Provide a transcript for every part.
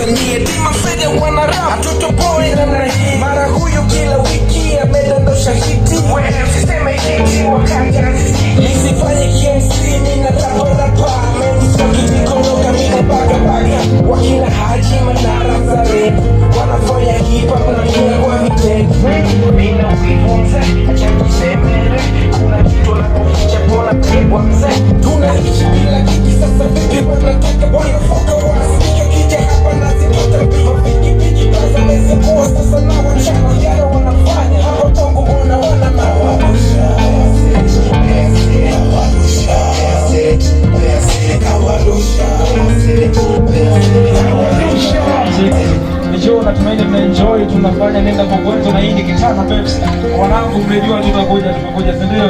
msanii Dima Fede wana rap hatutoboi namna hii. Mara huyu kila wiki amedondosha hiti, usiseme hiti wakati nisifanye KMC nina rapa amenisakijikoloka mina baga wakina Haji Manara Zare wanafanya hip hop na mina kwa vitendo. Mina ukifunza acha kusemele kuna kitu la kuficha pona pegwa mzee. Tunaishi bila kiki sasa vipi wanataka bwana foka wanasikia kija hapa na zipata bima piki kaza meze kuwa sasa na wachana yao wanafanya hapo tongo mbona wana mawarusha Njoo natumaini mnaenjoy, tunafanya nenda kwa kwetu na hii ni Kitana Peps. Wanangu mnajua tumekuja si ndio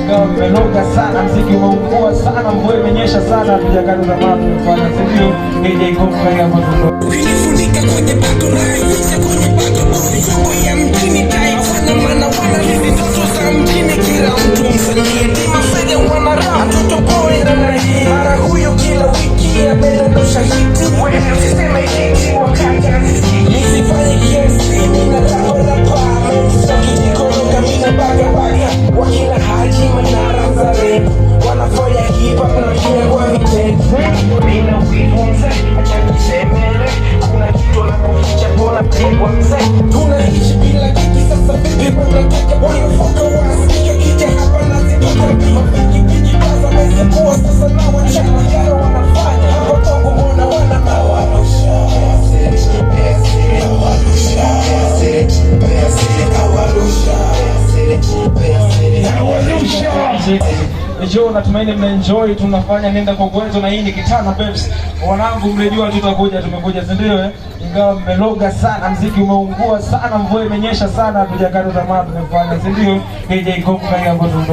Ingawa mmeloga sana, mziki umeungua sana, mvua imenyesha sana, tujakata tamaa tumefanya si ndio? DJ Konka ya Mazundo. Ukinifunika kwenye bato na hivisha kwenye bato bodi chombo ya mjini taifanya maana wana hizi ndoto za mjini kila mtu msanii Dima Fede wana rap hatutoboi namna hii. Mara huyu kila wiki amedondosha hiti, usiseme hiti wakati nisifanye KMC nina rapa amenisakijikoloka mina baga wakina Haji Manara Zare wanafanya hip hop na mina kwa vitendo. Mina ukifunza acha kusemele kuna kitu la kuficha pona pegwa mzee. Tunaishi bila kiki sasa vipi wanataka bwana foka wanasikia kija hapa na zipata bima piki kaza meze kuwa sasa na wachana yao wanafanya hapo tongo mbona wana mawarusha Njoo natumaini mnaenjoy, tunafanya nenda kwa kwetu na hii ni Kitana Peps. Wanangu mnajua tumekuja si ndio Ingawa mmeloga sana, mziki umeungua sana, mvua imenyesha sana, tujakata tamaa tumefanya si ndio? DJ Konka ya Mazundo.